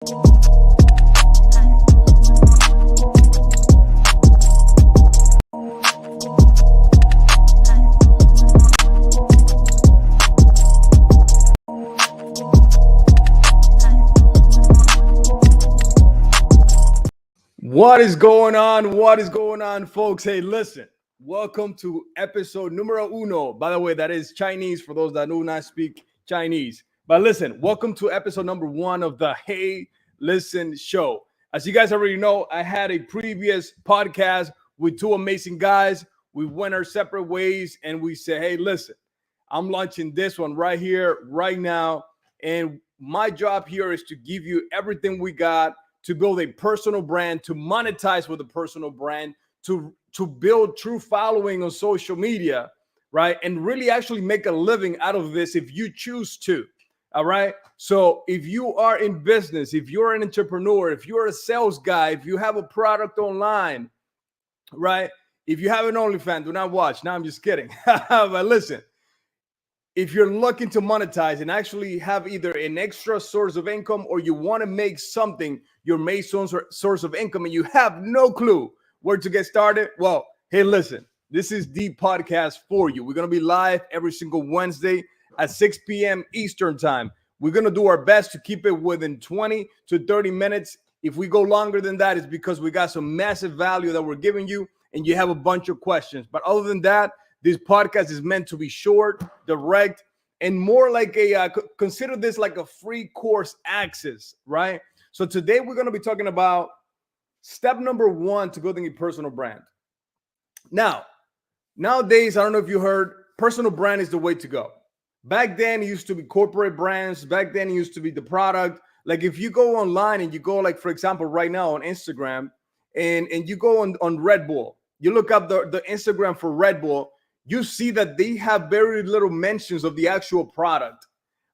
What is going on? What is going on, folks? Hey, listen, welcome to episode numero uno. By the way, that is Chinese for those that do not speak Chinese. But listen, welcome to episode number 1 of the Hey Listen show. As you guys already know, I had a previous podcast with two amazing guys. We went our separate ways and we said, hey, listen, I'm launching this one right here, right now. And my job here is to give you everything we got to build a personal brand, to monetize with a personal brand, to build true following on social media, right? And really actually make a living out of this if you choose to, all right? So if you are in business, if you're an entrepreneur, if you're a sales guy, if you have a product online, right? If you have an OnlyFans, do not watch. No, I'm just kidding. But listen, if you're looking to monetize and actually have either an extra source of income or you want to make something your main source of income and you have no clue where to get started, well, hey, listen, this is the podcast for you. We're going to be live every single Wednesday at 6 p.m. Eastern time. We're going to do our best to keep it within 20 to 30 minutes. If we go longer than that, it's because we got some massive value that we're giving you and you have a bunch of questions. But other than that, this podcast is meant to be short, direct, and more like consider this like a free course access, right? So today we're going to be talking about step number 1 to building a personal brand. Now, nowadays, I don't know if you heard, personal brand is the way to go. Back then, it used to be corporate brands. Back then, it used to be the product. Like if you go online and you go, like, for example, right now on Instagram and you go on Red Bull, you look up the Instagram for Red Bull, you see that they have very little mentions of the actual product,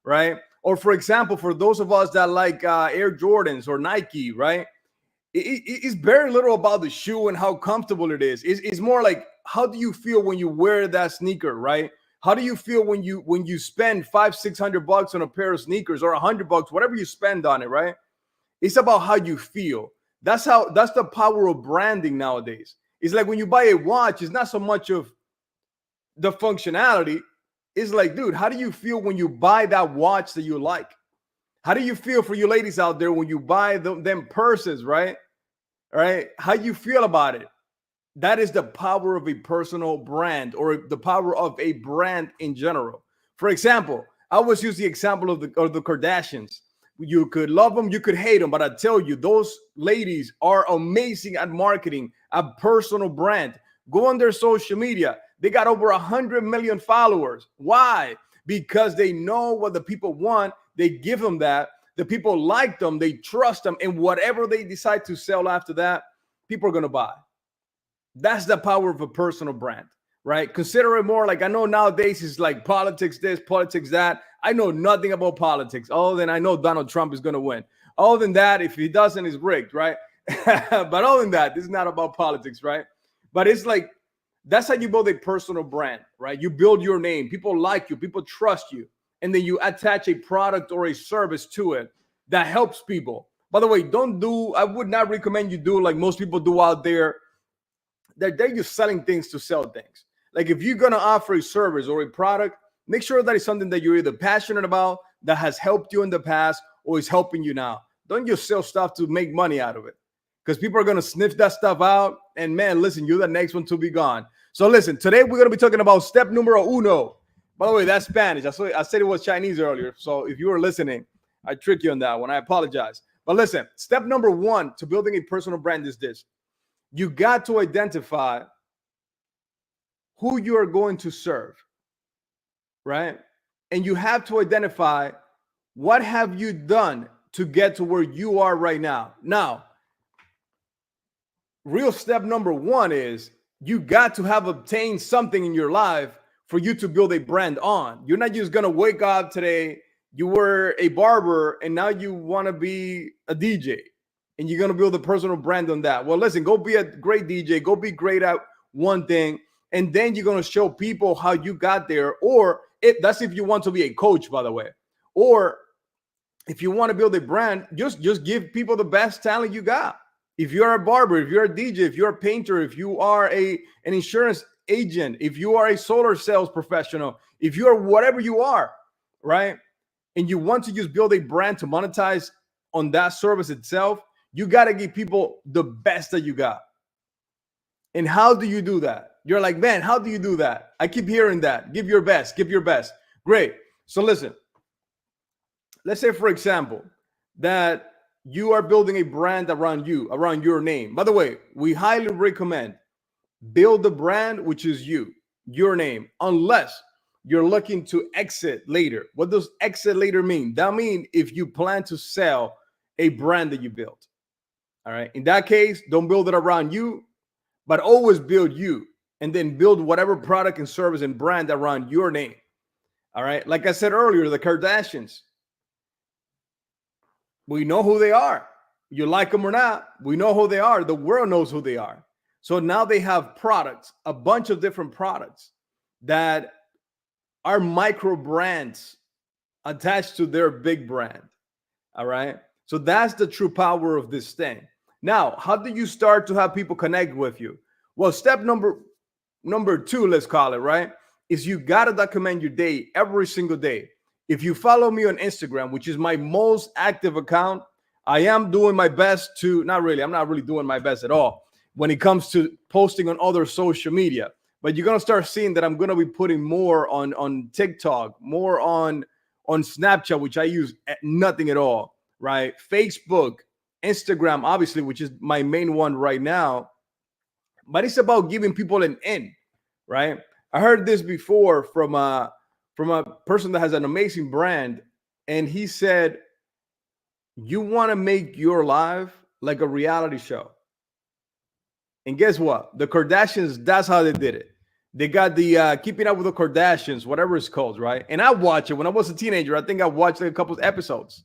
right? Or for example, for those of us that like Air Jordans or Nike, right? It's very little about the shoe and how comfortable it is. It's more like, how do you feel when you wear that sneaker, right? How do you feel when you spend $500-600 on a pair of sneakers or $100, whatever you spend on it, right? It's about how you feel. That's the power of branding nowadays. It's like when you buy a watch, it's not so much of the functionality. Is like, dude, how do you feel when you buy that watch that you like? How do you feel, for you ladies out there, when you buy them purses, right? All right. How you feel about it? That is the power of a personal brand, or the power of a brand in general. For example, I always use the example of the Kardashians. You could love them, you could hate them, but I tell you, those ladies are amazing at marketing a personal brand. Go on their social media. They got over 100 million followers. Why? Because they know what the people want. They give them that. The people like them. They trust them. And whatever they decide to sell after that, people are going to buy. That's the power of a personal brand, right? Consider it more like, I know nowadays it's like politics this, politics that. I know nothing about politics, other than I know Donald Trump is going to win. Other than that, if he doesn't, it's rigged, right? But other than that, this is not about politics, right? But it's like, that's how you build a personal brand, right? You build your name. People like you. People trust you. And then you attach a product or a service to it that helps people. By the way, I would not recommend you do like most people do out there. They're just selling things to sell things. Like if you're going to offer a service or a product, make sure that it's something that you're either passionate about, that has helped you in the past, or is helping you now. Don't just sell stuff to make money out of it, because people are going to sniff that stuff out. And man, listen, you're the next one to be gone. So listen, today we're going to be talking about step numero uno. By the way, that's Spanish. I said it was Chinese earlier. So if you were listening, I tricked you on that one. I apologize. But listen, step number 1 to building a personal brand is this. You got to identify who you are going to serve, right? And you have to identify what have you done to get to where you are right now. Now, real step number 1 is you got to have obtained something in your life for you to build a brand on. You're not just going to wake up today, you were a barber, and now you want to be a DJ, and you're going to build a personal brand on that. Well, listen, go be a great DJ, go be great at one thing, and then you're going to show people how you got there. Or that's if you want to be a coach, by the way. Or if you want to build a brand, just give people the best talent you got. If you're a barber, if you're a DJ, if you're a painter, if you are an insurance agent, if you are a solar sales professional, if you are whatever you are, right? And you want to just build a brand to monetize on that service itself, you got to give people the best that you got. And how do you do that? You're like, man, how do you do that? I keep hearing that. Give your best, give your best. Great. So listen, let's say, for example, that you are building a brand around you, around your name. By the way, we highly recommend build the brand, which is you, your name, unless you're looking to exit later. What does exit later mean? That means if you plan to sell a brand that you built. All right. In that case, don't build it around you, but always build you, and then build whatever product and service and brand around your name. All right. Like I said earlier, the Kardashians, we know who they are. You like them or not, we know who they are. The world knows who they are. So now they have products, a bunch of different products that are micro brands attached to their big brand. All right. So that's the true power of this thing. Now, how do you start to have people connect with you? Well, step number 2, let's call it, right, is you got to document your day every single day. If you follow me on Instagram, which is my most active account, I am doing my best to, I'm not really doing my best at all when it comes to posting on other social media. But you're going to start seeing that I'm going to be putting more on TikTok, more on Snapchat, which I use nothing at all, right? Facebook, Instagram, obviously, which is my main one right now. But it's about giving people an in, right? I heard this before from a person that has an amazing brand, and he said, you want to make your life like a reality show. And guess what? The Kardashians, that's how they did it. They got the Keeping Up with the Kardashians, whatever it's called, right? And I watched it when I was a teenager. I think I watched like a couple of episodes.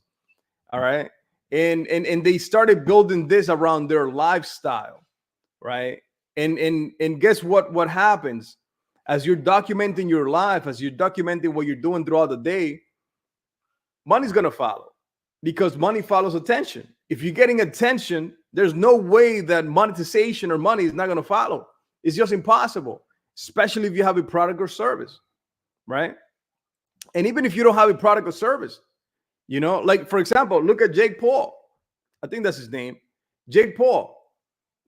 All right. And they started building this around their lifestyle, right? And guess what happens? As you're documenting your life, as you're documenting what you're doing throughout the day, money's going to follow, because money follows attention. If you're getting attention, there's no way that monetization or money is not going to follow. It's just impossible, especially if you have a product or service, right? And even if you don't have a product or service, you know, like, for example, look at Jake Paul. I think that's his name. Jake Paul.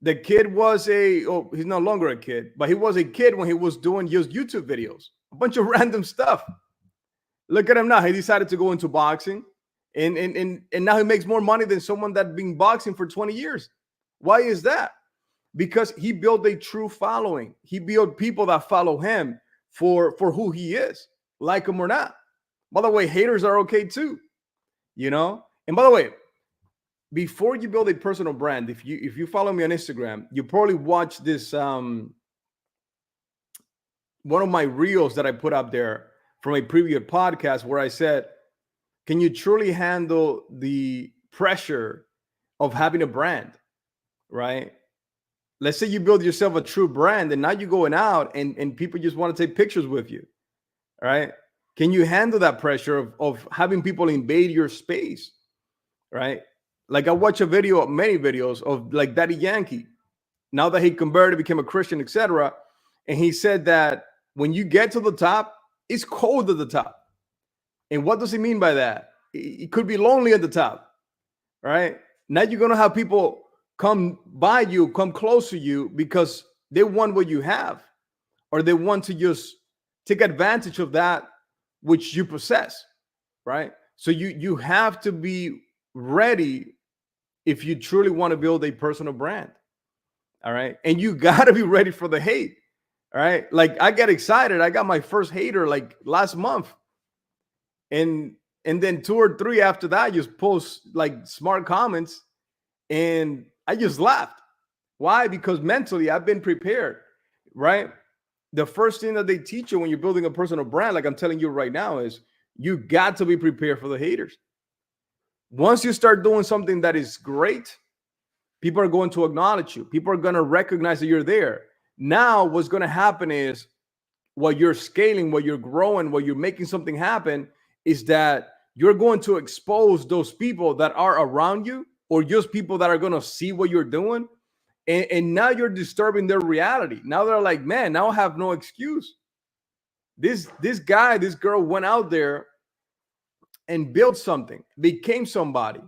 The kid was he's no longer a kid, but he was a kid when he was doing just YouTube videos, a bunch of random stuff. Look at him now. He decided to go into boxing, and now he makes more money than someone that's been boxing for 20 years. Why is that? Because he built a true following. He built people that follow him for who he is, like him or not. By the way, haters are okay too, you know? And by the way, before you build a personal brand, if you follow me on Instagram, you probably watch this one of my reels that I put up there from a previous podcast where I said, can you truly handle the pressure of having a brand, right? Let's say you build yourself a true brand, and now you're going out and people just want to take pictures with you, right? Can you handle that pressure of having people invade your space, right? Like, I watch many videos of like Daddy Yankee, now that he converted, became a Christian, etc. And he said that when you get to the top, it's cold at the top. And what does he mean by that? It could be lonely at the top, right? Now you're going to have people come by you, come close to you, because they want what you have, or they want to just take advantage of that which you possess, right? So you have to be ready if you truly want to build a personal brand. All right. And you got to be ready for the hate. All right. Like, I get excited. I got my first hater like last month. And then 2 or 3 after that, I just post like smart comments, and I just laughed. Why? Because mentally I've been prepared, right? The first thing that they teach you when you're building a personal brand, like I'm telling you right now, is you got to be prepared for the haters. Once you start doing something that is great, people are going to acknowledge you. People are going to recognize that you're there. Now, what's going to happen is, while you're scaling, while you're growing, while you're making something happen, is that you're going to expose those people that are around you, or just people that are going to see what you're doing. And now you're disturbing their reality. Now they're like, man, now I have no excuse. This guy, this girl went out there and built something, became somebody.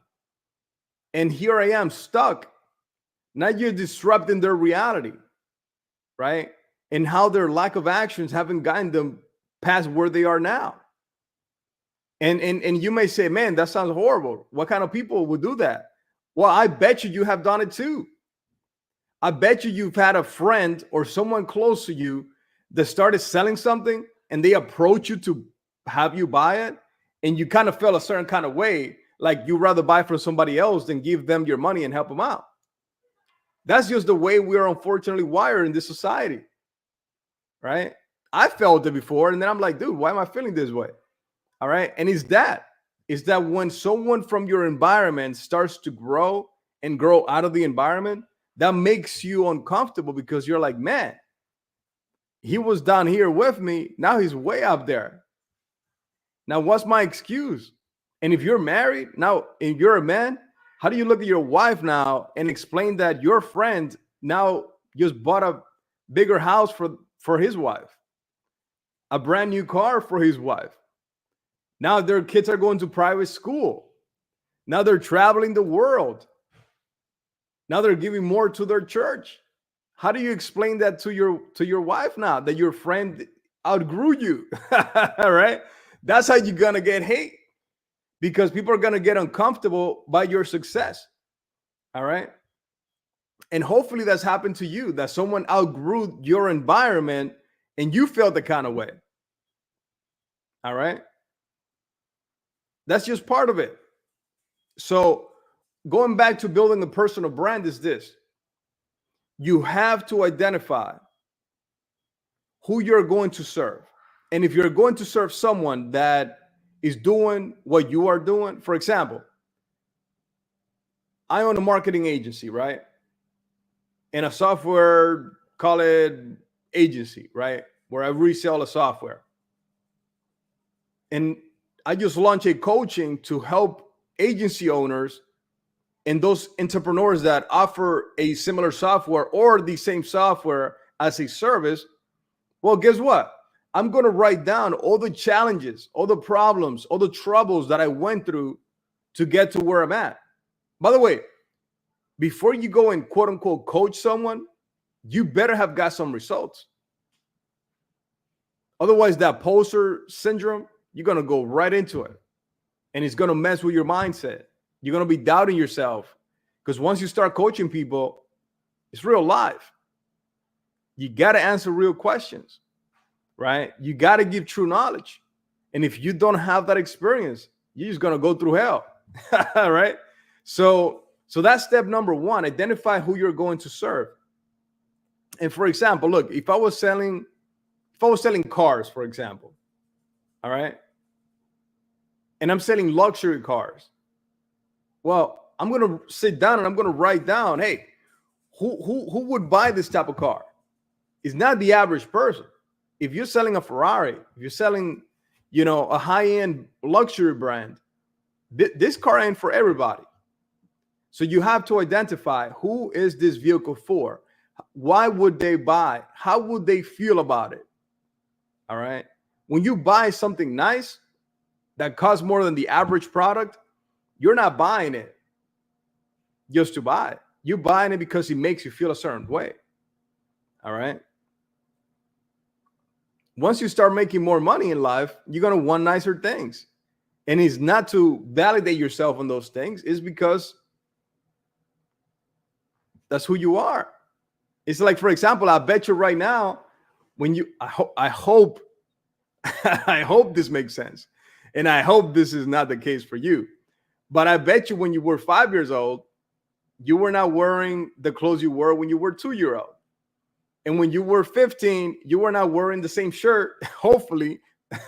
And here I am stuck. Now you're disrupting their reality, right? And how their lack of actions haven't gotten them past where they are now. And you may say, man, that sounds horrible. What kind of people would do that? Well, I bet you have done it too. I bet you've had a friend or someone close to you that started selling something and they approach you to have you buy it. And you kind of felt a certain kind of way, like you'd rather buy from somebody else than give them your money and help them out. That's just the way we are unfortunately wired in this society, right? I felt it before, and then I'm like, dude, why am I feeling this way? All right. And it's that when someone from your environment starts to grow and grow out of the environment, that makes you uncomfortable, because you're like, man, he was down here with me. Now he's way up there. Now, what's my excuse? And if you're married now, and you're a man, how do you look at your wife now and explain that your friend now just bought a bigger house for his wife, a brand new car for his wife? Now their kids are going to private school. Now they're traveling the world. Now they're giving more to their church. How do you explain that to your wife now, that your friend outgrew you? All right. That's how you're going to get hate, because people are going to get uncomfortable by your success. All right. And hopefully that's happened to you, that someone outgrew your environment and you felt the kind of way. All right. That's just part of it. So going back to building a personal brand is this: you have to identify who you're going to serve. And if you're going to serve someone that is doing what you are doing, for example, I own a marketing agency, right? And a software, call it agency, right? Where I resell a software. And I just launched a coaching to help agency owners and those entrepreneurs that offer a similar software or the same software as a service. Well, guess what? I'm going to write down all the challenges, all the problems, all the troubles that I went through to get to where I'm at. By the way, before you go and quote unquote coach someone, you better have got some results. Otherwise, that poster syndrome, you're going to go right into it. And it's going to mess with your mindset. You're going to be doubting yourself, because once you start coaching people, it's real life. You got to answer real questions, right? You got to give true knowledge. And if you don't have that experience, you're just going to go through hell. All right. So that's step number one. Identify who you're going to serve. And for example, look, if I was selling cars, for example, all right, and I'm selling luxury cars, well, I'm going to sit down and I'm going to write down, hey, who would buy this type of car? It's not the average person. If you're selling a Ferrari, if you're selling, a high-end luxury brand, this car ain't for everybody. So you have to identify, who is this vehicle for? Why would they buy? How would they feel about it? All right. When you buy something nice that costs more than the average product, you're not buying it just to buy it. You're buying it because it makes you feel a certain way. All right. Once you start making more money in life, you're going to want nicer things. And it's not to validate yourself on those things. It's because that's who you are. It's like, for example, I bet you right now, I hope I hope this makes sense. And I hope this is not the case for you. But I bet you when you were 5 years old, you were not wearing the clothes you wore when you were 2-year-old. And when you were 15, you were not wearing the same shirt, hopefully,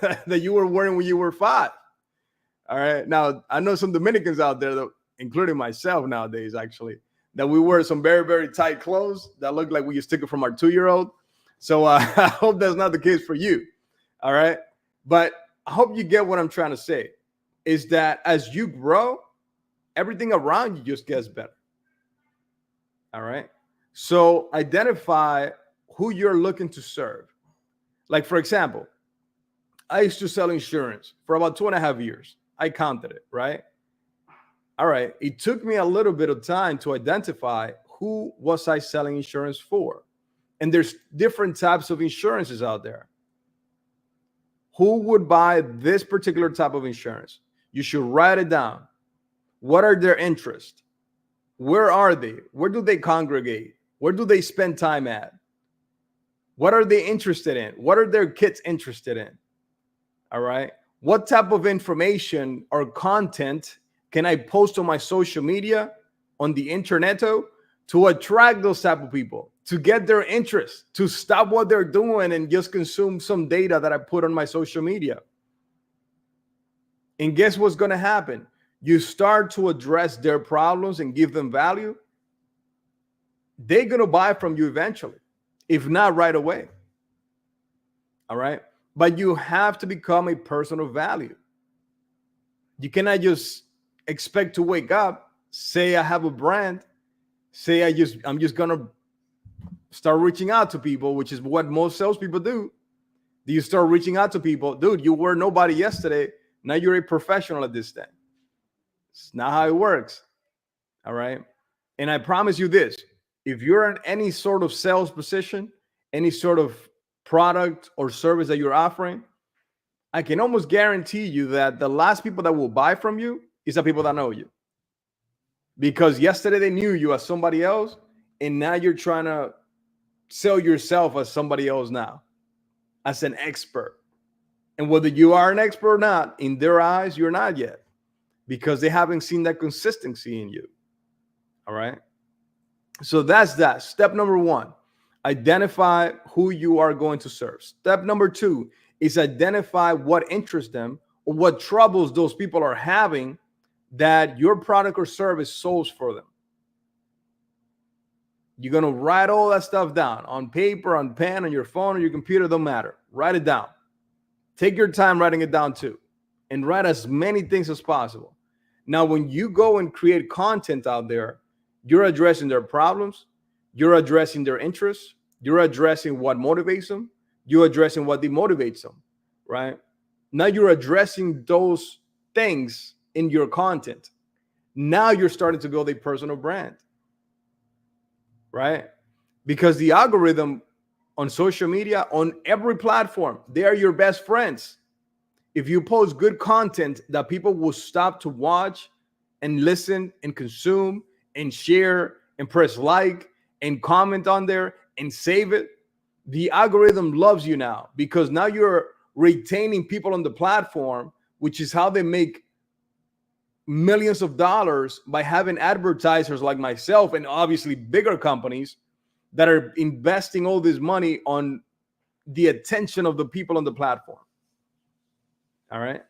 that you were wearing when you were 5. All right. Now, I know some Dominicans out there, that, including myself nowadays, actually, that we wear some very, very tight clothes that look like we just took it from our 2-year-old. So I hope that's not the case for you. All right. But I hope you get what I'm trying to say. is that as you grow, everything around you just gets better. All right. So identify who you're looking to serve. Like, for example, I used to sell insurance for about 2.5 years. I counted it, right? All right. It took me a little bit of time to identify who was I selling insurance for. And there's different types of insurances out there. Who would buy this particular type of insurance? You should write it down. What are their interests? Where are they? Where do they congregate? Where do they spend time at? What are they interested in? What are their kids interested in? All right. What type of information or content can I post on my social media, on the internet to attract those type of people, to get their interest, to stop what they're doing and just consume some data that I put on my social media? And guess what's going to happen? You start to address their problems and give them value. They're going to buy from you eventually, if not right away. All right. But you have to become a person of value. You cannot just expect to wake up, say I have a brand, say I'm just gonna start reaching out to people, which is what most salespeople do. You start reaching out to people, dude. You were nobody yesterday. Now you're a professional at this thing. It's not how it works. All right. And I promise you this: if you're in any sort of sales position, any sort of product or service that you're offering, I can almost guarantee you that the last people that will buy from you is the people that know you. Because yesterday they knew you as somebody else, and now you're trying to sell yourself as somebody else now, as an expert. And whether you are an expert or not, in their eyes, you're not yet, because they haven't seen that consistency in you. All right. So that's that. Step number one, identify who you are going to serve. Step number two is identify what interests them or what troubles those people are having that your product or service solves for them. You're going to write all that stuff down on paper, on pen, on your phone, or your computer, don't matter. Write it down. Take your time writing it down too, and write as many things as possible. Now, when you go and create content out there, you're addressing their problems, you're addressing their interests, you're addressing what motivates them, you're addressing what demotivates them, right? Now you're addressing those things in your content. Now you're starting to build a personal brand, right? Because the algorithm on social media, on every platform, they are your best friends. If you post good content that people will stop to watch and listen and consume and share and press like and comment on there and save it, the algorithm loves you now, because now you're retaining people on the platform, which is how they make millions of dollars, by having advertisers like myself and obviously bigger companies that are investing all this money on the attention of the people on the platform. All right.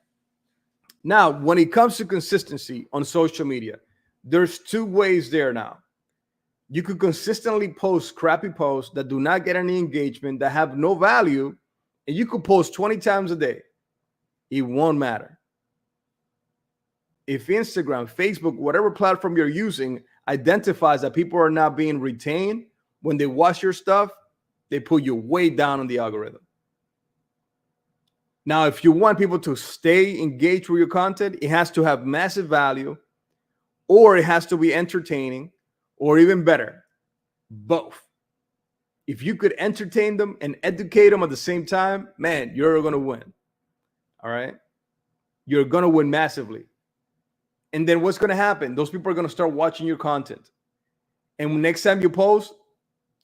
Now, when it comes to consistency on social media, there's two ways there now. You could consistently post crappy posts that do not get any engagement, that have no value, and you could post 20 times a day. It won't matter. If Instagram, Facebook, whatever platform you're using identifies that people are not being retained when they watch your stuff, they put you way down on the algorithm. Now, if you want people to stay engaged with your content, it has to have massive value, or it has to be entertaining, or even better, both. If you could entertain them and educate them at the same time, man, you're going to win. All right. You're going to win massively. And then what's going to happen? Those people are going to start watching your content. And next time you post,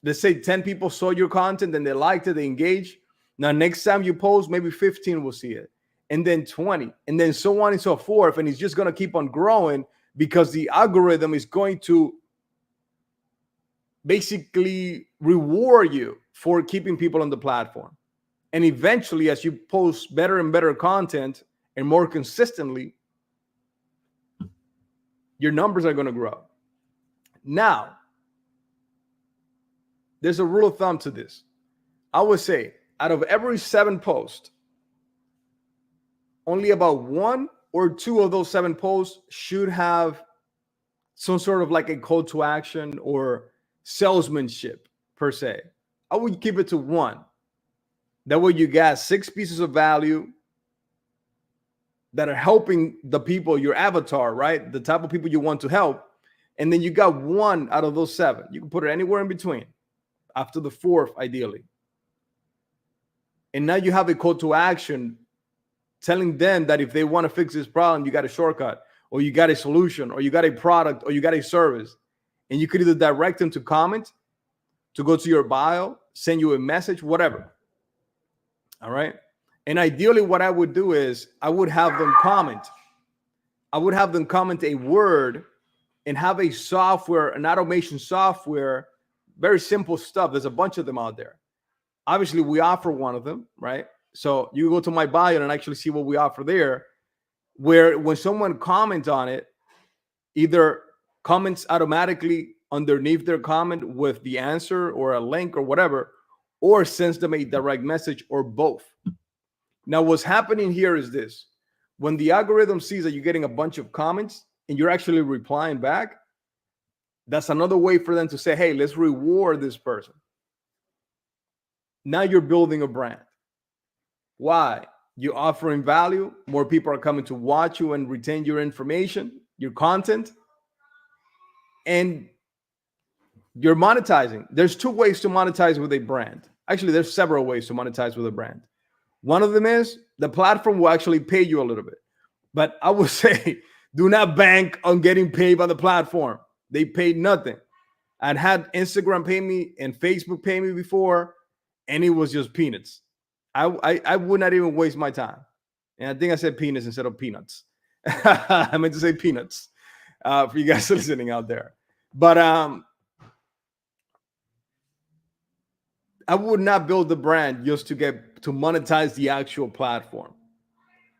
let's say 10 people saw your content and they liked it, they engaged. Now, next time you post, maybe 15 will see it, and then 20, and then so on and so forth. And it's just going to keep on growing, because the algorithm is going to basically reward you for keeping people on the platform. And eventually, as you post better and better content and more consistently, your numbers are going to grow. Now, there's a rule of thumb to this. I would say out of every 7 posts, only about 1 or 2 of those 7 posts should have some sort of like a call to action or salesmanship per se. I would keep it to 1. That way you got 6 pieces of value that are helping the people, your avatar, right? The type of people you want to help. And then you got 1 out of those 7. You can put it anywhere in between, after the 4th, ideally. And now you have a call to action telling them that if they want to fix this problem, you got a shortcut, or you got a solution, or you got a product, or you got a service. And you could either direct them to comment, to go to your bio, send you a message, whatever. All right. And ideally, what I would do is I would have them comment. I would have them comment a word and have a software, an automation software, very simple stuff. There's a bunch of them out there. Obviously, we offer one of them, right? So you go to my bio and actually see what we offer there, where when someone comments on it, either comments automatically underneath their comment with the answer or a link or whatever, or sends them a direct message, or both. Now, what's happening here is this. When the algorithm sees that you're getting a bunch of comments and you're actually replying back, that's another way for them to say, hey, let's reward this person. Now you're building a brand. Why? You're offering value. More people are coming to watch you and retain your information, your content, and you're monetizing. There's 2 ways to monetize with a brand. Actually, there's several ways to monetize with a brand. One of them is the platform will actually pay you a little bit. But I would say do not bank on getting paid by the platform. They paid nothing. I'd had Instagram pay me and Facebook pay me before, and it was just peanuts. I would not even waste my time. And I think I said penis instead of peanuts. I meant to say peanuts for you guys listening out there. But I would not build the brand just to monetize the actual platform,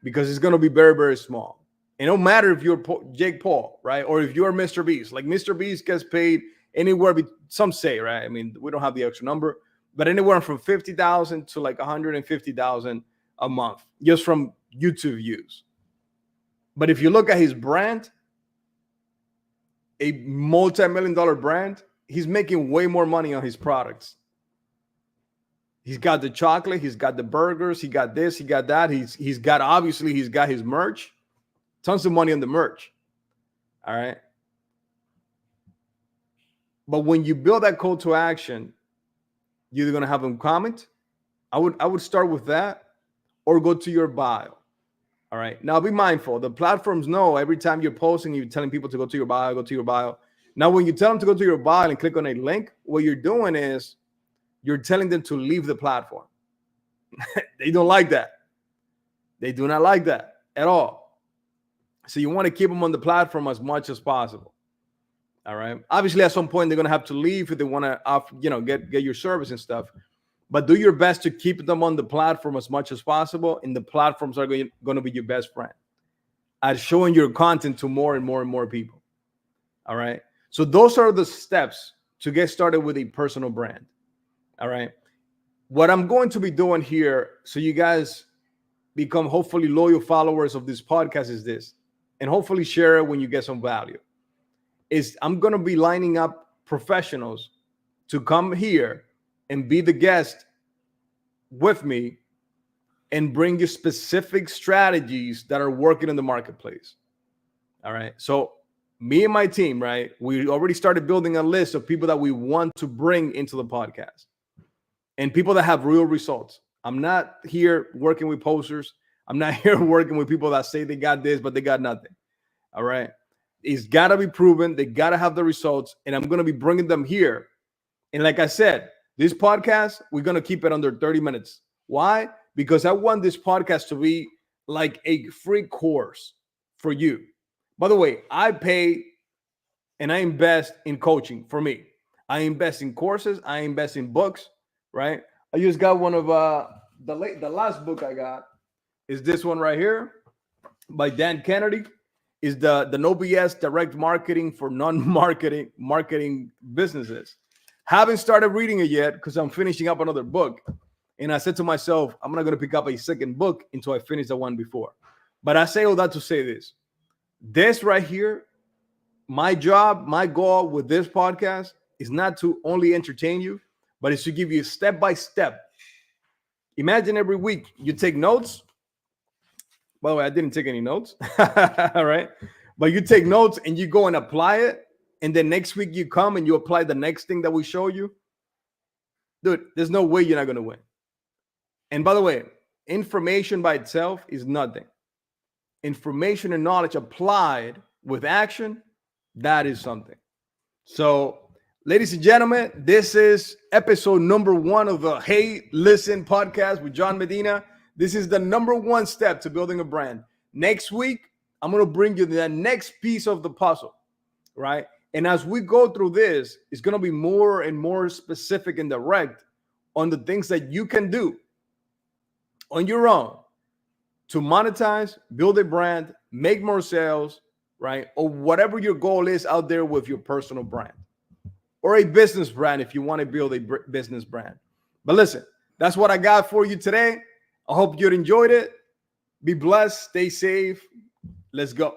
because it's going to be very, very small. It don't matter if you're Jake Paul, right? Or if you're Mr. Beast. Like Mr. Beast gets paid anywhere, some say, right? I mean, we don't have the extra number, but anywhere from 50,000 to like 150,000 a month just from YouTube views. But if you look at his brand, a multi-million-dollar brand, he's making way more money on his products. He's got the chocolate, he's got the burgers, he got this, he got that. He's got his merch. Tons of money on the merch. All right. But when you build that call to action, you're going to have them comment. I would start with that, or go to your bio. All right. Now be mindful. The platforms know every time you're posting, you're telling people to go to your bio, go to your bio. Now, when you tell them to go to your bio and click on a link, what you're doing is you're telling them to leave the platform. They don't like that. They do not like that at all. So you want to keep them on the platform as much as possible. All right. Obviously, at some point, they're going to have to leave if they want to, get your service and stuff. But do your best to keep them on the platform as much as possible. And the platforms are going to be your best friend at showing your content to more and more and more people. All right. So those are the steps to get started with a personal brand. All right. What I'm going to be doing here, so you guys become hopefully loyal followers of this podcast, is this, and hopefully share it when you get some value, is I'm going to be lining up professionals to come here and be the guest with me and bring you specific strategies that are working in the marketplace. All right. So me and my team, right, we already started building a list of people that we want to bring into the podcast, and people that have real results. I'm not here working with posters. I'm not here working with people that say they got this, but they got nothing. All right. It's got to be proven. They got to have the results. And I'm going to be bringing them here. And like I said, this podcast, we're going to keep it under 30 minutes. Why? Because I want this podcast to be like a free course for you. By the way, I pay and I invest in coaching for me. I invest in courses. I invest in books, right? I just got one of the last book I got is this one right here by Dan Kennedy. Is the No BS Direct Marketing for Non-Marketing Businesses. Haven't started reading it yet because I'm finishing up another book. And I said to myself, I'm not going to pick up a second book until I finish the one before. But I say all that to say this right here, my job, my goal with this podcast is not to only entertain you, but it's to give you step by step. Imagine every week you take notes. By the way, I didn't take any notes. All right. But you take notes and you go and apply it. And then next week you come and you apply the next thing that we show you. Dude, there's no way you're not going to win. And by the way, information by itself is nothing. Information and knowledge applied with action, that is something. So, ladies and gentlemen, this is episode number 1 of the Hey Listen podcast with John Medina. This is the number 1 step to building a brand. Next week, I'm going to bring you the next piece of the puzzle, right? And as we go through this, it's going to be more and more specific and direct on the things that you can do on your own to monetize, build a brand, make more sales, right? Or whatever your goal is out there with your personal brand or a business brand if you want to build a business brand. But listen, that's what I got for you today. I hope you enjoyed it. Be blessed. Stay safe. Let's go.